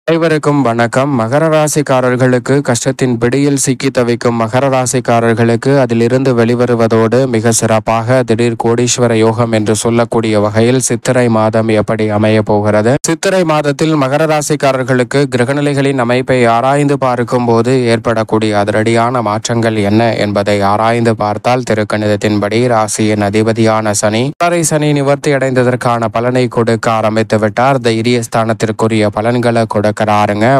அனைவருக்கும் வணக்கம். மகர ராசிக்காரர்களுக்கு கஷ்டத்தின் பிடியில் சிக்கி தவிக்கும் மகர ராசிக்காரர்களுக்கு அதிலிருந்து வெளிவருவதோடு மிக சிறப்பாக திடீர் கோடீஸ்வர யோகம் என்று சொல்லக்கூடிய வகையில் சித்திரை மாதம் எப்படி அமைய போகிறது? சித்திரை மாதத்தில் மகர ராசிக்காரர்களுக்கு கிரகநிலைகளின் அமைப்பை ஆராய்ந்து பார்க்கும் போது ஏற்படக்கூடிய அதிரடியான மாற்றங்கள் என்ன என்பதை ஆராய்ந்து பார்த்தால் திருக்கணிதத்தின்படி ராசியின் அதிபதியான சனி சனி நிவர்த்தி அடைந்ததற்கான பலனை கொடுக்க ஆரம்பித்து விட்டார். தைரியஸ்தானத்திற்குரிய பலன்களை கொடுக்கிறாருங்க.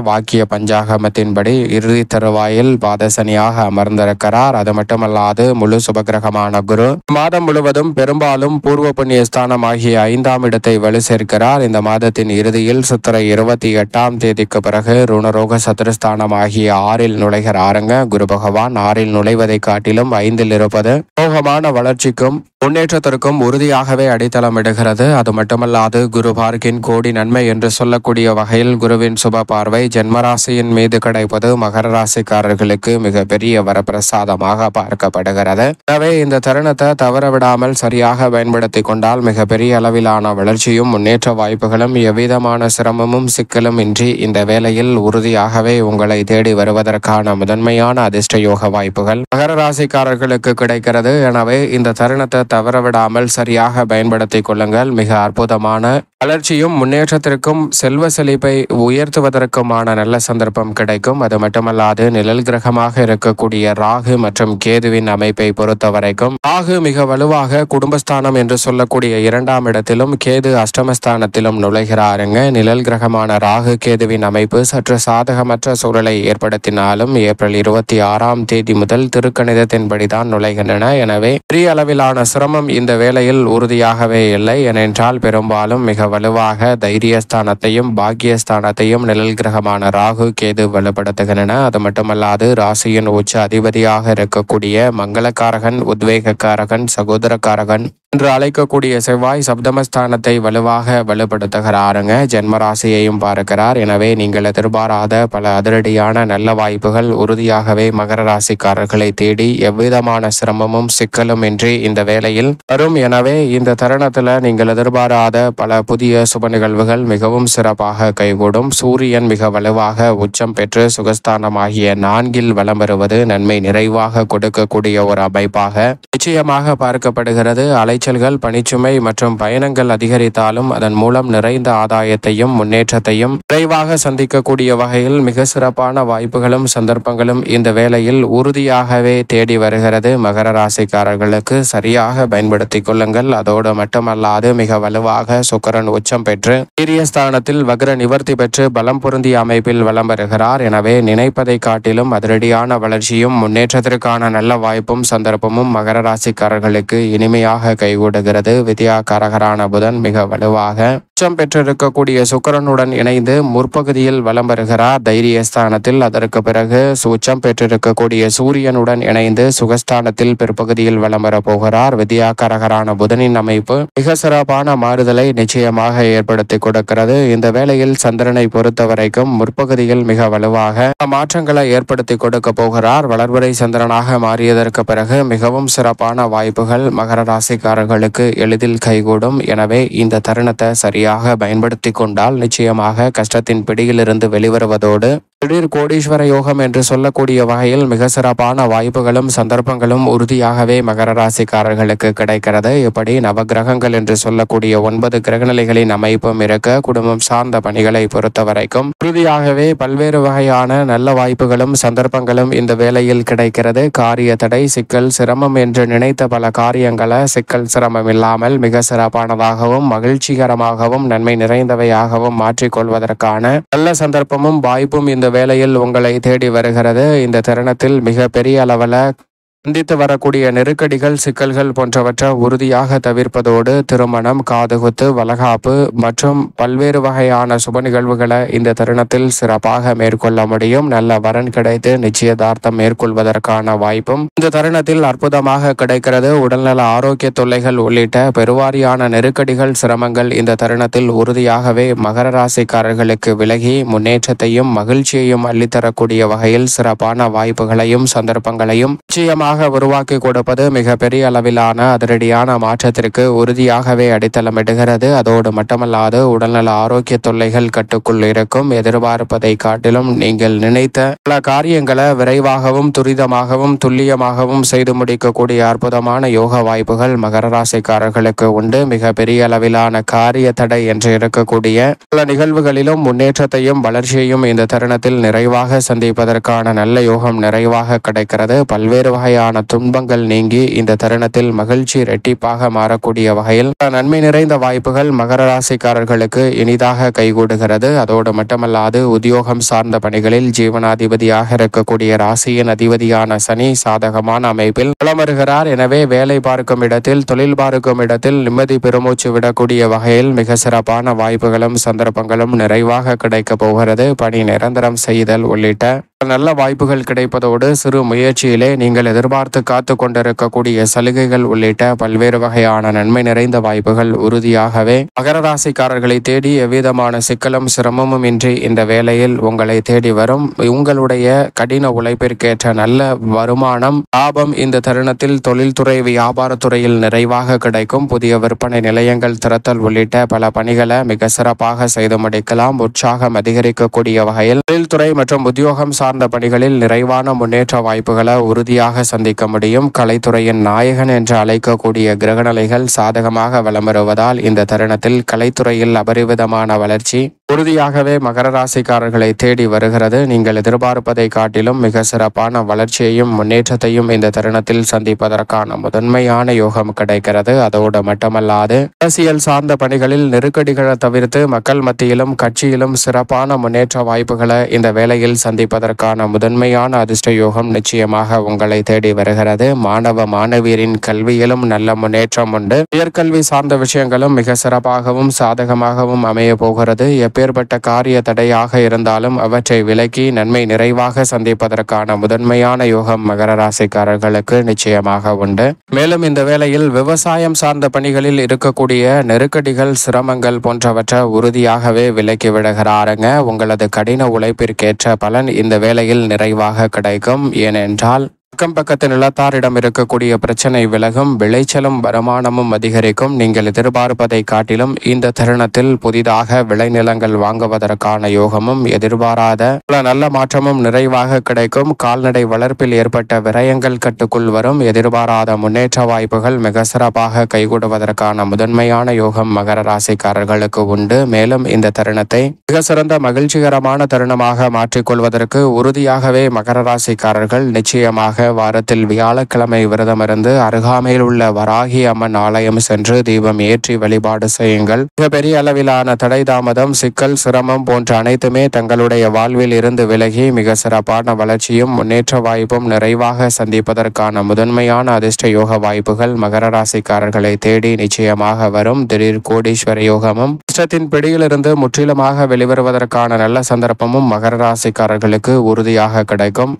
வாக்கிய பஞ்சாகமத்தின்படி இறுதி தருவாயில் பாதசனியாக அமர்ந்திருக்கிறார். அது மட்டுமல்லாது முழு சுபகிரகமான குரு மாதம் முழுவதும் பெரும்பாலும் பூர்வ புண்ணிய ஸ்தானம் ஆகிய 5ஆம் இடத்தை வலு சேர்க்கிறார். இந்த மாதத்தின் இறுதியில் சித்திரை 28ஆம் தேதிக்கு பிறகு ருணரோக சத்துருஸ்தானம் ஆகிய 6இல் நுழைகிறாருங்க. குரு பகவான் 6இல் நுழைவதை காட்டிலும் 5இல் இருப்பது மோகமான வளர்ச்சிக்கும் முன்னேற்றத்திற்கும் உறுதியாகவே அடித்தளமிடுகிறது. அது மட்டுமல்லாது குரு பார்க்கின் கோடி நன்மை என்று சொல்லக்கூடிய வகையில் குருவின் சுப பார்வை ஜென்மராசியின் மீது கிடைப்பது மகர ராசிக்காரர்களுக்கு மிக பெரிய வரப்பிரசாதமாக பார்க்கப்படுகிறது. எனவே இந்த தருணத்தை தவறவிடாமல் சரியாக பயன்படுத்தி கொண்டால் மிக பெரிய அளவிலான வளர்ச்சியும் முன்னேற்ற வாய்ப்புகளும் எவ்விதமான சிரமமும் சிக்கலும் இன்றி இந்த வேளையில் உறுதியாகவே உங்களை தேடி வருவதற்கான முதன்மையான அதிர்ஷ்ட யோக வாய்ப்புகள் மகர ராசிக்காரர்களுக்கு கிடைக்கிறது. எனவே இந்த தருணத்தை தவறவிடாமல் சரியாக பயன்படுத்தி கொள்ளுங்கள். மிக அற்புதமான வளர்ச்சியும் முன்னேற்றத்திற்கும் செல்வ செழிப்பை உயர்த்துவதற்குமான நல்ல சந்தர்ப்பம் கிடைக்கும். அது மட்டுமல்லாது நிழல் கிரகமாக இருக்கக்கூடிய ராகு மற்றும் கேதுவின் அமைப்பை பொறுத்த வரைக்கும் ராகு மிக வலுவாக குடும்பஸ்தானம் என்று சொல்லக்கூடிய 2ஆம் இடத்திலும் கேது அஷ்டமஸ்தானத்திலும் நுழைகிறாருங்க. நிழல் கிரகமான ராகு கேதுவின் அமைப்பு சற்று சாதகமற்ற சூழலை ஏற்படுத்தினாலும் ஏப்ரல் 26ஆம் தேதி முதல் திருக்கணிதத்தின்படிதான் நுழைகின்றன. எனவே பெரிய அளவிலான சிரமம் இந்த வேளையில் உறுதியாகவே இல்லை. ஏனென்றால் பெரும்பாலும் மிக வலுவாக தைரியஸ்தானத்தையும் பாக்கியஸ்தானத்தையும் நிழல் கிரகமான ராகு கேது வலுப்படுத்துகின்றன. அது மட்டுமல்லாது ராசியின் உச்ச அதிபதியாக இருக்கக்கூடிய மங்களக்காரகன், உத்வேகக்காரகன், சகோதரக்காரகன் என்று அழைக்கக்கூடிய செவ்வாய் சப்தமஸ்தானத்தை வலுவாக வலுப்படுத்துகிறாருங்க. ஜென்மராசியையும் பார்க்கிறார். எனவே நீங்கள் எதிர்பாராத பல அதிரடியான நல்ல வாய்ப்புகள் உறுதியாகவே மகர ராசிக்காரர்களை தேடி எவ்விதமான சிரமமும் சிக்கலும் இன்றி இந்த வேளையில் வரும். எனவே இந்த தருணத்துல நீங்கள் எதிர்பாராத பல புதிய சுப நிகழ்வுகள் மிகவும் சிறப்பாக கைகூடும். சூரியன் மிக வலுவாக உச்சம் பெற்று சுகஸ்தானம் ஆகிய 4இல் வலம் வருவது நன்மை நிறைவாக கொடுக்கக்கூடிய ஒரு அமைப்பாக நிச்சயமாக பார்க்கப்படுகிறது. அலைச்சல்கள், பணிச்சுமை மற்றும் பயணங்கள் அதிகரித்தாலும் அதன் மூலம் நிறைந்த ஆதாயத்தையும் முன்னேற்றத்தையும் விரைவாக சந்திக்கக்கூடிய வகையில் மிக சிறப்பான வாய்ப்புகளும் சந்தர்ப்பங்களும் இந்த வேளையில் உறுதியாகவே தேடி வருகிறது. மகர ராசிக்காரர்களுக்கு சரியாக பயன்படுத்தி கொள்ளுங்கள். அதோடு மட்டுமல்லாது மிக வலுவாக சுக்கிரன் உச்சம் பெற்று வீரியஸ்தானத்தில் வக்ர நிவர்த்தி பெற்று பலம் பொருந்திய அமைப்பில் வலம் வருகிறார். எனவே நினைப்பதை காட்டிலும் அதிரடியான வளர்ச்சியும் முன்னேற்றத்திற்கான நல்ல வாய்ப்பும் சந்தர்ப்பமும் மகர ராசிக்காரர்களுக்கு இனிமையாக கைகூடுகிறது. வித்யாகாரகரான புதன் மிக வலுவாக உச்சம் பெற்றிருக்கக்கூடிய சுக்கிரனுடன் இணைந்து முற்பகுதியில் வலம் வருகிறார் தைரியஸ்தானத்தில். அதற்கு பிறகு உச்சம் பெற்றிருக்கக்கூடிய சூரியனுடன் இணைந்து சுகஸ்தானத்தில் பிற்பகுதியில் வலம் வர போகிறார். வித்யாகாரகரான புதனின் அமைப்பு மிக சிறப்பான மாறுதலை நிச்சயமாக ஏற்படுத்தி கொடுக்கிறது. இந்த வேளையில் சந்திரனை பொறுத்த வரைக்கும் முற்பகுதியில் மிக வலுவாக மாற்றங்களை ஏற்படுத்தி கொடுக்க போகிறார். வளர்வரை சந்திரனாக மாறியதற்கு பிறகு மிகவும் சிறப்பான வாய்ப்புகள் மகர ராசிக்காரர்களுக்கு எளிதில் கைகூடும். எனவே இந்த தருணத்தை சரியாக பயன்படுத்தி கொண்டால் நிச்சயமாக கஷ்டத்தின் பிடியிலிருந்து வெளிவருவதோடு திடீர் கோடீஸ்வர யோகம் என்று சொல்லக்கூடிய வகையில் மிக சிறப்பான வாய்ப்புகளும் சந்தர்ப்பங்களும் உறுதியாகவே மகர ராசிக்காரர்களுக்கு கிடைக்கிறது. இப்படி நவகிரகங்கள் என்று சொல்லக்கூடிய 9 கிரகநிலைகளின் அமைப்பும் இருக்க குடும்பம் சார்ந்த பணிகளை பொறுத்த வரைக்கும் உறுதியாகவே பல்வேறு வகையான நல்ல வாய்ப்புகளும் சந்தர்ப்பங்களும் இந்த வேளையில் கிடைக்கிறது. காரிய தடை, சிக்கல், சிரமம் என்று நினைத்த பல காரியங்களை சிக்கல் சிரமம் இல்லாமல் மிக சிறப்பானதாகவும் மகிழ்ச்சிகரமாகவும் நன்மை நிறைந்தவையாகவும் மாற்றிக்கொள்வதற்கான நல்ல சந்தர்ப்பமும் வாய்ப்பும் இந்த வேளையில் உங்களை தேடி வருகிறது. இந்த தருணத்தில் மிக பெரிய அளவில் சந்தித்து வரக்கூடிய நெருக்கடிகள், சிக்கல்கள் போன்றவற்றை உறுதியாக தவிர்ப்பதோடு திருமணம், காதுகுத்து, வளகாப்பு மற்றும் பல்வேறு வகையான சுப நிகழ்வுகளை இந்த தருணத்தில் சிறப்பாக மேற்கொள்ள முடியும். நல்ல வரன் கிடைத்து நிச்சயதார்த்தம் மேற்கொள்வதற்கான வாய்ப்பும் இந்த தருணத்தில் அற்புதமாக கிடைக்கிறது. உடல்நல ஆரோக்கிய தொல்லைகள் உள்ளிட்ட பெருவாரியான நெருக்கடிகள், சிரமங்கள் இந்த தருணத்தில் உறுதியாகவே மகர ராசிக்காரர்களுக்கு விலகி முன்னேற்றத்தையும் மகிழ்ச்சியையும் அள்ளித்தரக்கூடிய வகையில் சிறப்பான வாய்ப்புகளையும் சந்தர்ப்பங்களையும் நிச்சயமாக புதிதாக உருவாக்கி கொடுப்பது மிக பெரிய அளவிலான அதிரடியான மாற்றத்திற்கு உறுதியாகவே அடித்தளமிடுகிறது. அதோடு மட்டுமல்லாது உடல்நல ஆரோக்கிய தொல்லைகள் கட்டுக்குள் இருக்கும். எதிர்பார்ப்பதை காட்டிலும் நீங்கள் நினைத்த பல காரியங்களை விரைவாகவும் துரிதமாகவும் துல்லியமாகவும் செய்து முடிக்கக்கூடிய அற்புதமான யோக வாய்ப்புகள் மகர ராசிக்காரர்களுக்கு உண்டு. மிக பெரிய அளவிலான காரிய தடை என்று இருக்கக்கூடிய பல நிகழ்வுகளிலும் முன்னேற்றத்தையும் வளர்ச்சியையும் இந்த தருணத்தில் நிறைவாக சந்திப்பதற்கான நல்ல யோகம் நிறைவாக கிடைக்கிறது. பல்வேறு வகையான துன்பங்கள் நீங்கி இந்த தருணத்தில் மகிழ்ச்சி இரட்டிப்பாக மாறக்கூடிய வகையில் நன்மை நிறைந்த வாய்ப்புகள் மகர ராசிக்காரர்களுக்கு இனிதாக கைகூடுகிறது. அதோடு மட்டுமல்லாது உத்தியோகம் சார்ந்த பணிகளில் ஜீவனாதிபதியாக இருக்கக்கூடிய ராசியின் அதிபதியான சனி சாதகமான அமைப்பில் வளமருகிறார். எனவே வேலை பார்க்கும் இடத்தில் தொழில் பார்க்கும் இடத்தில் நிம்மதி பெருமூச்சு விடக்கூடிய வகையில் மிக சிறப்பான வாய்ப்புகளும் சந்தர்ப்பங்களும் நிறைவாக கிடைக்க போகிறது. பணி நிரந்தரம் செய்தல் உள்ளிட்ட நல்ல வாய்ப்புகள் கிடைப்பதோடு சிறு முயற்சியிலே நீங்கள் எதிர்பார்த்து காத்து கொண்டிருக்கக்கூடிய சலுகைகள் உள்ளிட்ட பல்வேறு வகையான நன்மை நிறைந்த வாய்ப்புகள் உறுதியாகவே மகர ராசிக்காரர்களை தேடி எவ்விதமான சிக்கலும் சிரமமும் இன்றி இந்த வேளையில் உங்களை தேடி வரும். உங்களுடைய கடின உழைப்பிற்கேற்ற நல்ல வருமானம் லாபம் இந்த தருணத்தில் தொழில்துறை வியாபாரத்துறையில் நிறைவாக கிடைக்கும். புதிய விற்பனை நிலையங்கள் திறத்தல் உள்ளிட்ட பல பணிகளை மிக சிறப்பாக செய்து முடிக்கலாம். உற்சாகம் அதிகரிக்கக்கூடிய வகையில் தொழில்துறை மற்றும் உத்தியோகம் சார்ந்த பணிகளில் நிறைவான முன்னேற்ற வாய்ப்புகளை உறுதியாக சந்திக்க முடியும். கலைத்துறையின் நாயகன் என்று அழைக்கக்கூடிய கிரகநிலைகள் சாதகமாக வலம் வருவதால் இந்த தருணத்தில் கலைத்துறையில் அபரிவிதமான வளர்ச்சி உறுதியாகவே மகர ராசிக்காரர்களை தேடி வருகிறது. நீங்கள் எதிர்பார்ப்பதை காட்டிலும் மிக சிறப்பான வளர்ச்சியையும் முன்னேற்றத்தையும் இந்த தருணத்தில் சந்திப்பதற்கான முதன்மையான யோகம் கிடைக்கிறது. அதோடு மட்டுமல்லாது அரசியல் சார்ந்த பணிகளில் நெருக்கடிகளை தவிர்த்து மக்கள் மத்தியிலும் கட்சியிலும் சிறப்பான முன்னேற்ற வாய்ப்புகளை இந்த வேளையில் சந்திப்பதற்கான முதன்மையான அதிர்ஷ்ட யோகம் நிச்சயமாக உங்களை தேடி வருகிறது. மாணவ மாணவியரின் கல்வியிலும் நல்ல முன்னேற்றம் உண்டு. உயர்கல்வி சார்ந்த விஷயங்களும் மிக சிறப்பாகவும் சாதகமாகவும் அமைய போகிறது. எப்பேற்பட்ட காரிய தடையாக இருந்தாலும் அவற்றை விலக்கி நன்மை நிறைவாக சந்திப்பதற்கான முதன்மையான யோகம் மகர ராசிக்காரர்களுக்கு நிச்சயமாக உண்டு. மேலும் இந்த வேளையில் விவசாயம் சார்ந்த பணிகளில் இருக்கக்கூடிய நெருக்கடிகள் சிரமங்கள் போன்றவற்றை உறுதியாகவே விலக்கி விடுகிறாருங்க. உங்களது கடின உழைப்பிற்கேற்ற பலன் இந்த வேளையில் நிறைவாக கிடைக்கும். ஏனென்றால் அக்கம் பக்கத்து நிலத்தாரிடம் இருக்கக்கூடிய பிரச்சனை விலகும். விளைச்சலும் வருமானமும் அதிகரிக்கும். நீங்கள் எதிர்பார்ப்பதை காட்டிலும் இந்த தருணத்தில் புதிதாக விளைநிலங்கள் வாங்குவதற்கான யோகமும் எதிர்பாராத பல நல்ல மாற்றமும் நிறைவாக கிடைக்கும். கால்நடை வளர்ப்பில் ஏற்பட்ட விரயங்கள் கட்டுக்குள் வரும். எதிர்பாராத முன்னேற்ற வாய்ப்புகள் மிக சிறப்பாக கைகூடுவதற்கான முதன்மையான யோகம் மகர ராசிக்காரர்களுக்கு உண்டு. மேலும் இந்த தருணத்தை மிக சிறந்த மகிழ்ச்சிகரமான தருணமாக மாற்றிக்கொள்வதற்கு உறுதியாகவே மகர ராசிக்காரர்கள் நிச்சயமாக வாரத்தில் வியாழக்கிழமை விரதமிருந்து அருகாமையில் உள்ள வராகி அம்மன் ஆலயம் சென்று தீபம் ஏற்றி வழிபாடு செய்யுங்கள். மிக பெரிய அளவிலான தடை தாமதம் சிக்கல் சிரமம் போன்ற அனைத்துமே தங்களுடைய வாழ்வில் இருந்து விலகி மிக சிறப்பான வளர்ச்சியும் முன்னேற்ற வாய்ப்பும் நிறைவாக சந்திப்பதற்கான முதன்மையான அதிர்ஷ்ட யோக வாய்ப்புகள் மகர ராசிக்காரர்களை தேடி நிச்சயமாக வரும். திடீர் கோடீஸ்வர யோகமும் இஷ்டத்தின் பிடியிலிருந்து முற்றிலுமாக வெளிவருவதற்கான நல்ல சந்தர்ப்பமும் மகர ராசிக்காரர்களுக்கு உறுதியாக கிடைக்கும்.